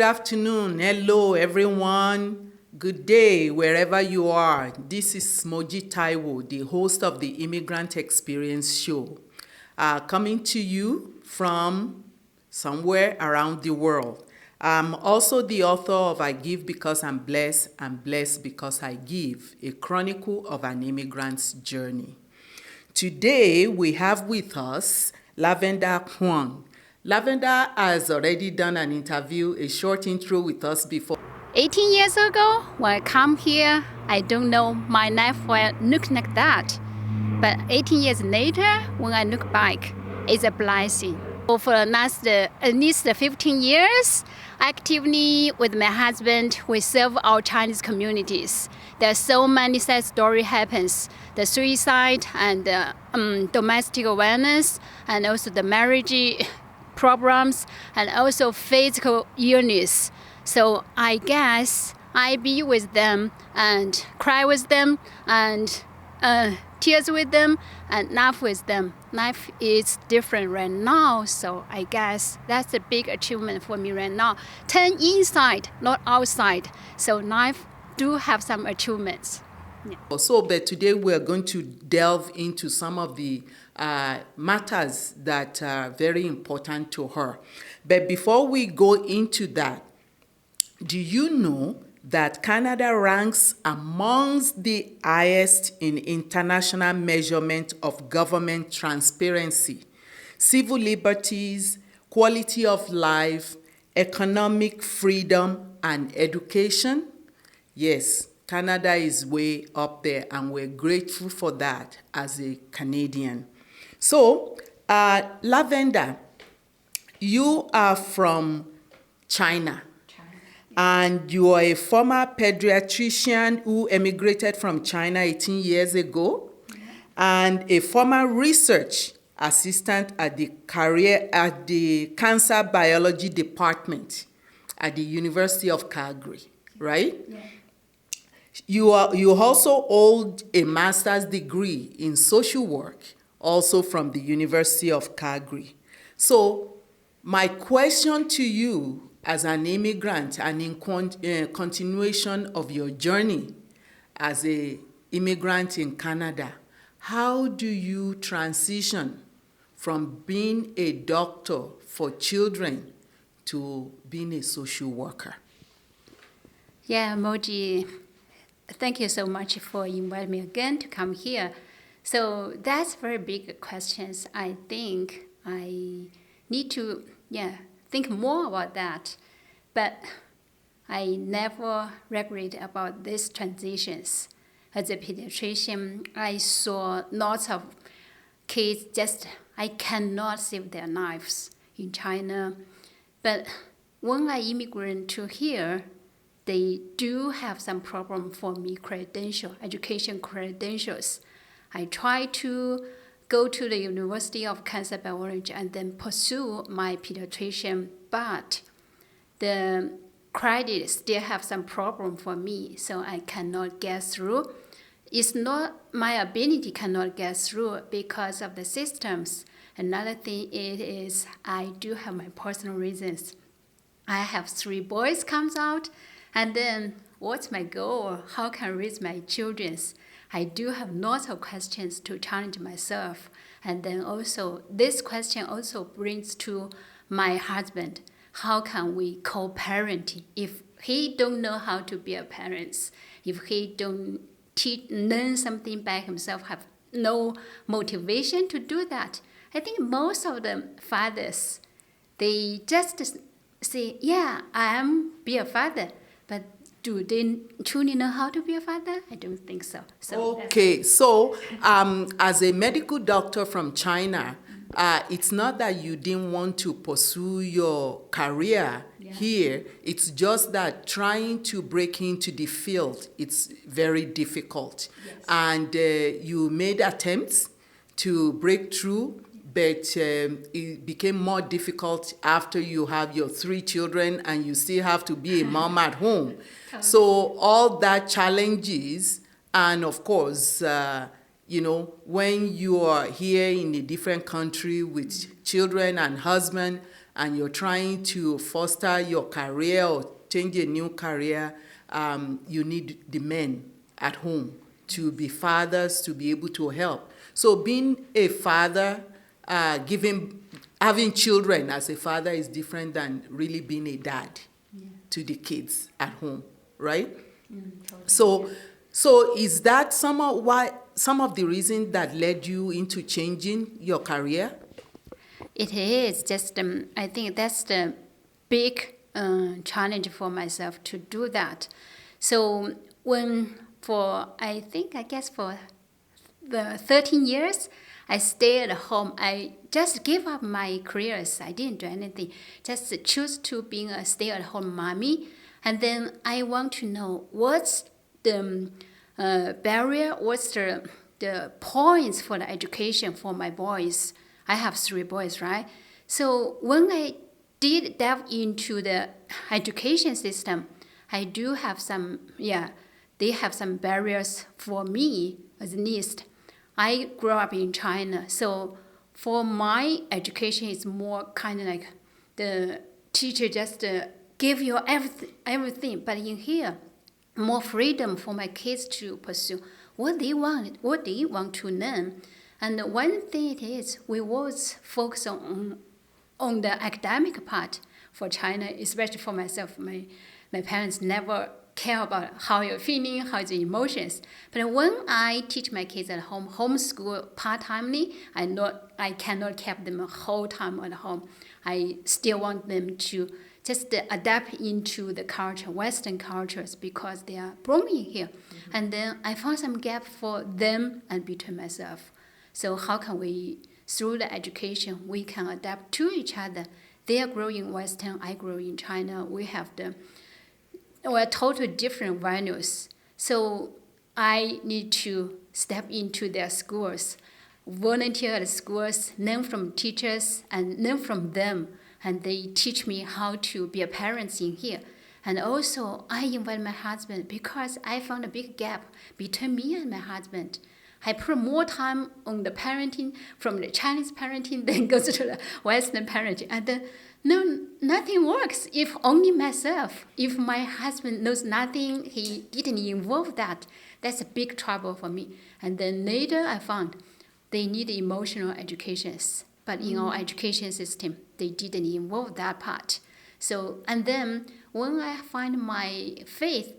good afternoon. Hello, everyone. Good day, wherever you are. This is Moji Taiwo, the host of the Immigrant Experience Show, coming to you from somewhere around the world. I'm also the author of I Give Because I'm Blessed Because I Give, a chronicle of an immigrant's journey. Today, we have with us Lavender Huang. Lavender has already done an interview, a short intro with us before. 18 years ago, when I come here, I don't know my life will look like that. But 18 years later, when I look back, it's a blessing. For the last at least 15 years, actively with my husband, we serve our Chinese communities. There are so many sad stories happens. The suicide and domestic violence, and also the marriage problems, and also physical illness. So I guess I be with them and cry with them and tears with them and laugh with them. Life is different right now, so I guess that's a big achievement for me right now. 10 inside, not outside. So life do have some achievements. Yeah. So, but today we're going to delve into some of the matters that are very important to her. But before we go into that, do you know that Canada ranks amongst the highest in international measurement of government transparency, civil liberties, quality of life, economic freedom, and education? Yes, Canada is way up there, and we're grateful for that as a Canadian. So, Lavender, you are from China. And you are a former pediatrician who emigrated from China 18 years ago, and a former research assistant at the Cancer Biology Department at the University of Calgary, right? Yeah. You also hold a master's degree in social work, also from the University of Calgary. So my question to you as an immigrant and in continuation of your journey as an immigrant in Canada, how do you transition from being a doctor for children to being a social worker? Yeah, Moji, thank you so much for inviting me again to come here. So that's very big questions. I think I need to, think more about that. But I never regret about these transitions. As a pediatrician, I saw lots of kids I cannot save their lives in China. But when I immigrated to here, they do have some problem for me, education credentials. I try to go to the University of Cancer Biology and then pursue my pediatrician, but the credit still have some problem for me, so I cannot get through. It's not my ability cannot get through because of the systems. Another thing is I do have my personal reasons. I have 3 boys comes out, and then what's my goal? How can I raise my children? I do have lots of questions to challenge myself. And then also, this question also brings to my husband. How can we co-parent if he don't know how to be a parent? If he don't learn something by himself, have no motivation to do that? I think most of the fathers, they just say, yeah, I am be a father. But do they truly know how to be a father? I don't think so. Okay, so as a medical doctor from China, it's not that you didn't want to pursue your career here. It's just that trying to break into the field, it's very difficult. Yes. And you made attempts to break through, but it became more difficult after you have your 3 children and you still have to be a mom at home. So all that challenges, and of course, when you are here in a different country with children and husband, and you're trying to foster your career or change a new career, you need the men at home to be fathers, to be able to help. So being a father, having children as a father is different than really being a dad to the kids at home, right? Totally. So is that some of the reasons that led you into changing your career? It is just, I think that's the big challenge for myself to do that. So I guess for the 13 years, I stayed at home. I just gave up my careers. I didn't do anything. Just choose to being a stay-at-home mommy. And then I want to know what's the barrier, what's the points for the education for my boys. I have 3 boys, right? So when I did delve into the education system, I do have they have some barriers for me at least. I grew up in China, so for my education, it's more kind of like the teacher just give you everything. But in here, more freedom for my kids to pursue what they want to learn. And one thing it is, we always focus on the academic part for China, especially for myself. My parents never care about how you're feeling, how the emotions. But when I teach my kids at home, homeschool part-timely, I cannot keep them a whole time at home. I still want them to just adapt into the culture, Western cultures, because they are born in here. Mm-hmm. And then I found some gap for them and between myself. So how can we, through the education, we can adapt to each other? They are growing in Western, I grow in China. We're totally different values. So I need to step into their schools, volunteer at schools, learn from teachers, and learn from them. And they teach me how to be a parent in here. And also, I invite my husband because I found a big gap between me and my husband. I put more time on the parenting from the Chinese parenting than goes to the Western parenting. And no, nothing works if only myself. If my husband knows nothing, he didn't involve that. That's a big trouble for me. And then later I found they need emotional educations. But in our education system, they didn't involve that part. So, and then when I find my faith,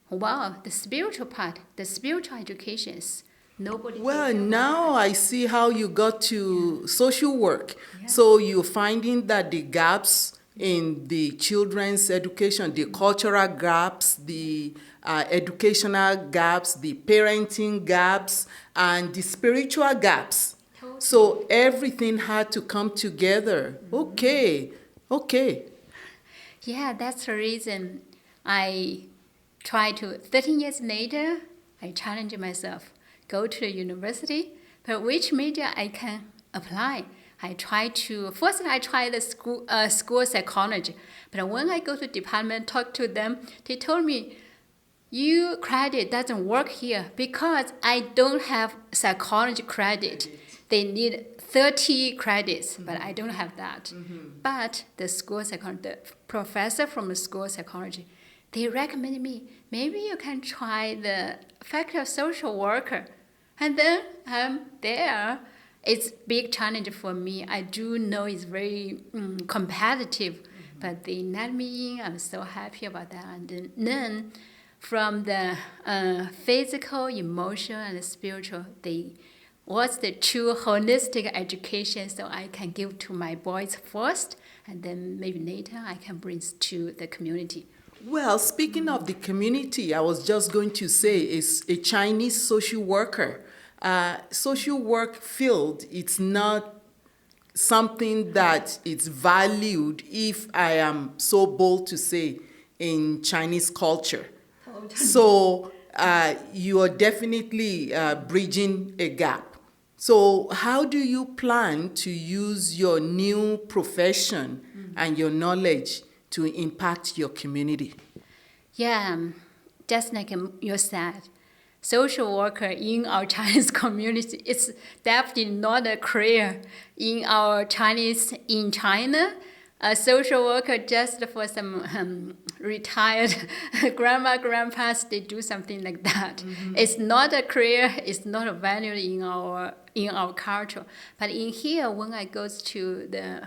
wow, the spiritual part, the spiritual educations, nobody. Well, now I see how you got to social work. Yeah. So you're finding that the gaps in the children's education, the cultural gaps, the educational gaps, the parenting gaps, and the spiritual gaps. Totally. So everything had to come together. Mm-hmm. Okay. Yeah, that's the reason I try to, 13 years later, I challenge myself. Go to the university, but which major I can apply? First I try the school psychology, but when I go to department, talk to them, they told me, your credit doesn't work here because I don't have psychology credit. They need 30 credits, but I don't have that. Mm-hmm. But the professor from the school psychology, they recommended me, maybe you can try the faculty of social worker. And then there. It's big challenge for me. I do know it's very competitive, but they let me in. I'm so happy about that. And then from the physical, emotional, and spiritual, what's the true holistic education so I can give to my boys first, and then maybe later I can bring to the community. Well, speaking of the community, I was just going to say is a Chinese social worker. Social work field, it's not something that is valued, if I am so bold to say, in Chinese culture. Totally. So you are definitely bridging a gap. So how do you plan to use your new profession and your knowledge to impact your community? Yeah, just like you said, social worker in our Chinese community is definitely not a career in our Chinese in China. a social worker just for some retired grandpas, they do something like that. It's not a career, it's not a value in our culture. But in here, when I go to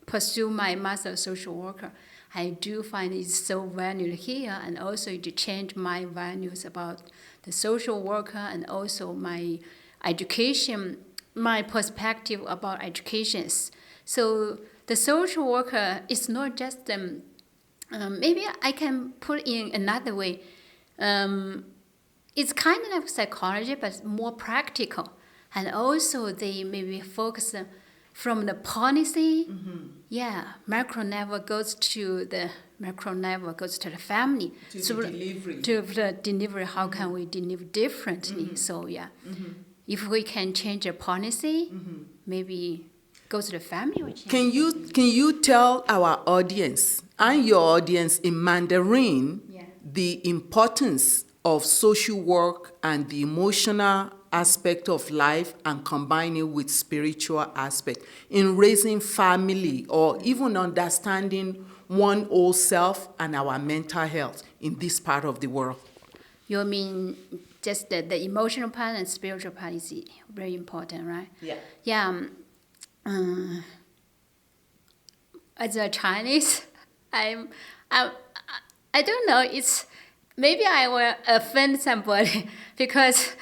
pursue my master social worker, I do find it's so valued here, and also to change my values about the social worker and also my education, my perspective about educations. So the social worker is not just maybe I can put in another way. It's kind of psychology, but more practical, and also they maybe focus from the policy. Macro level goes to the family. To the delivery. To the delivery, how can we deliver differently? So if we can change the policy, maybe go to the family. Or Can you tell our audience and your audience in Mandarin the importance of social work and the emotional aspect of life and combine it with spiritual aspect in raising family or even understanding one old self and our mental health in this part of the world? You mean just the emotional part and spiritual part is very important, right? Yeah. As a Chinese, I don't know. It's maybe I will offend somebody because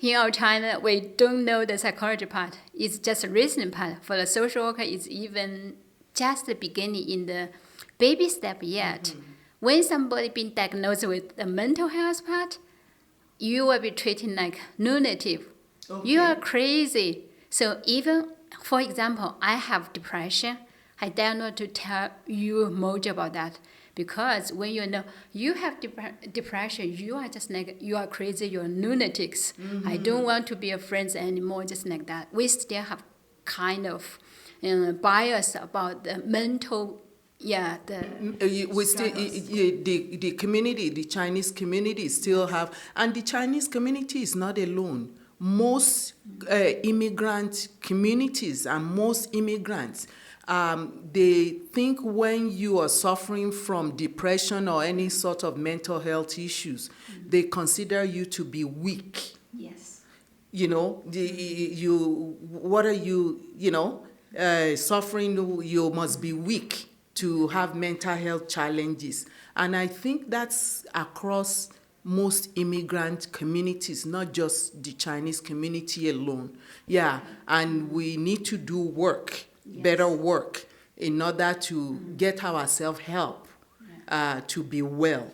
in our China we don't know the psychology part. It's just a reasoning part. For the social worker, it's even just the beginning in the baby step yet. When somebody been diagnosed with the mental health part, you will be treated like lunatic. You are crazy. So even, for example, I have depression. I dare not to tell you much about that because when you know you have depression, you are just like, you are crazy, you are lunatics. I don't want to be a friend anymore, just like that. We still have kind of bias about the mental. We still the community, the Chinese community still have, and the Chinese community is not alone. Most immigrant communities and most immigrants, they think when you are suffering from depression or any sort of mental health issues, they consider you to be weak. Yes. You know, what are you, suffering, you must be weak to have mental health challenges. And I think that's across most immigrant communities, not just the Chinese community alone. And we need to do work, better work, in order to get ourselves help to be well,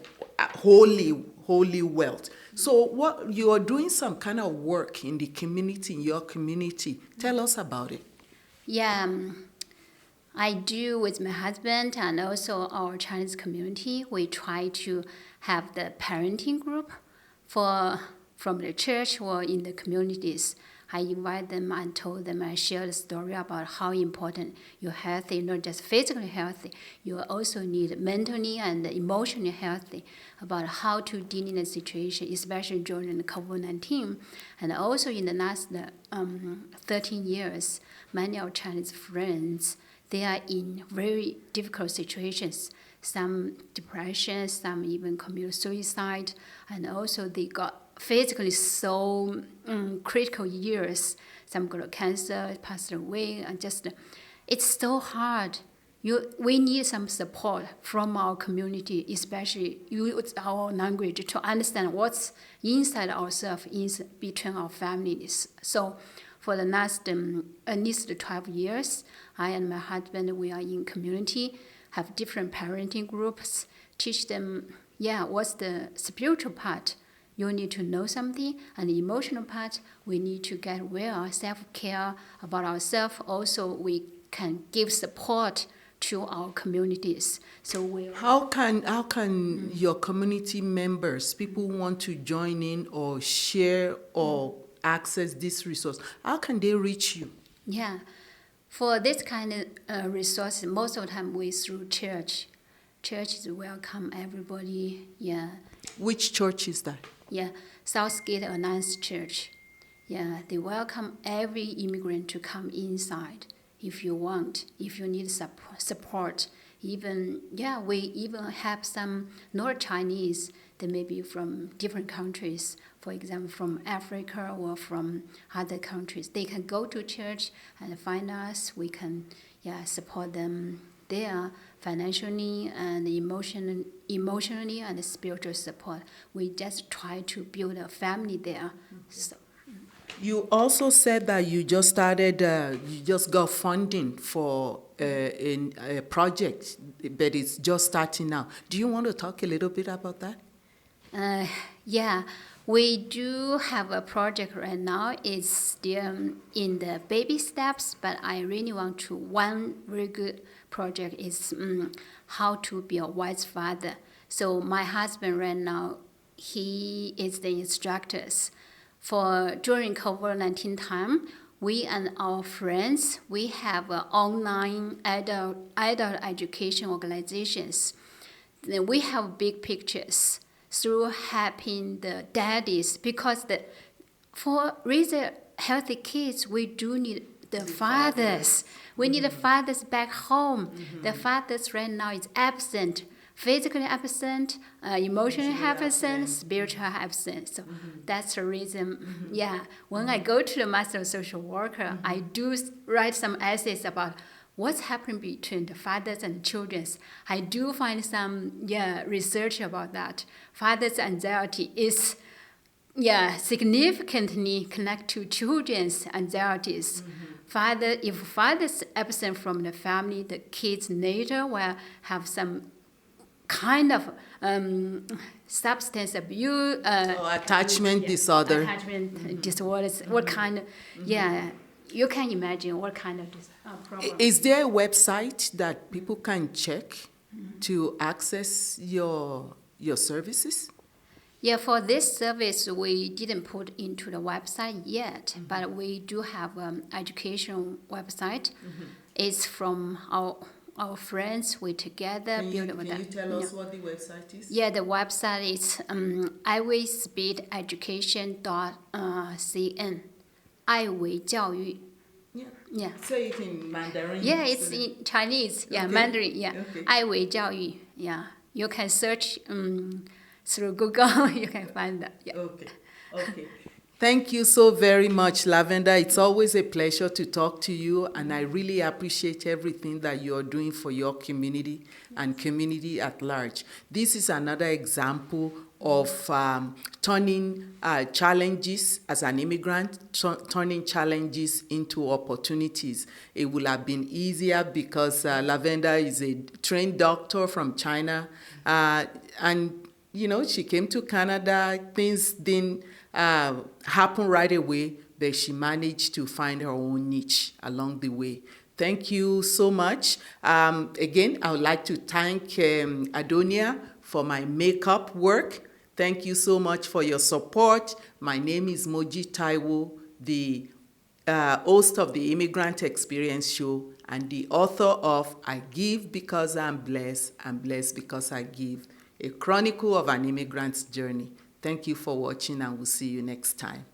wholly wealth. So what you are doing some kind of work in the community, in your community. Tell us about it. I do with my husband and also our Chinese community. We try to have the parenting group from the church or in the communities. I invite them and told them, I share the story about how important you're healthy, not just physically healthy. You also need mentally and emotionally healthy, about how to deal in a situation, especially during the COVID-19. And also in the last 13 years, many of our Chinese friends, they are in very difficult situations. Some depression, some even commit suicide, and also they got physically so critical years. Some got cancer, passed away, and just it's so hard. We need some support from our community, especially use our language to understand what's inside ourselves, between our families. So for the last at least 12 years, I and my husband, we are in community, have different parenting groups, teach them, what's the spiritual part. You need to know something, and the emotional part, we need to get well, self-care about ourselves. Also, we can give support to our communities. So how can your community members, people who want to join in or share or access this resource, how can they reach you? For this kind of resource, most of the time we through church. Churches welcome everybody. Which church is that? Southgate Alliance Church. They welcome every immigrant to come inside. if you want, if you need support. Even, yeah, we even have some North Chinese that may be from different countries, for example, from Africa or from other countries. They can go to church and find us. We can, yeah, support them there financially and emotionally and spiritual support. We just try to build a family there. So, You also said that you just started, you just got funding for a project, but it's just starting now. Do you want to talk a little bit about that? Yeah, we do have a project right now. It's still in the baby steps, but I really want to. One very good project is how to be a wise father. So my husband right now, he is the instructors. For during COVID-19 time, we and our friends, we have online adult education organizations. Then we have big pictures through helping the daddies, because for raising healthy kids, we do need the fathers. We need the fathers back home. The fathers right now is absent, physically absent, emotionally absent, spiritual absent. So that's the reason. Yeah, when I go to the Master of Social Worker, I do write some essays about what's happening between the fathers and children. I do find some research about that. Fathers' anxiety is significantly connected to children's anxieties. If father's absent from the family, the kids later will have some kind of substance abuse, attachment disorder. Attachment disorders. What kind of you can imagine what kind of problem. Is there a website that people can check to access your services? Yeah, for this service, we didn't put into the website yet, but we do have an educational website. It's from our friends. We together build with them. Can you tell us what the website is? Yeah, the website is iwayspeededucation.cn. 爱维教育. Yeah. Say it in Mandarin. Yeah, it's in Chinese. Yeah, Okay. Mandarin. Yeah, Okay. 爱维教育. Yeah, you can search through Google. You can find that. Yeah. Okay. Thank you so very much, Lavender. It's always a pleasure to talk to you, and I really appreciate everything that you're doing for your community and community at large. This is another example of turning challenges as an immigrant, turning challenges into opportunities. It would have been easier because Lavender is a trained doctor from China, and she came to Canada. Things didn't happen right away, but she managed to find her own niche along the way. Thank you so much. Again, I would like to thank Adonia for my makeup work. Thank you so much for your support. My name is Moji Taiwo, the host of the Immigrant Experience Show and the author of I Give Because I'm Blessed Because I Give, a chronicle of an immigrant's journey. Thank you for watching, and we'll see you next time.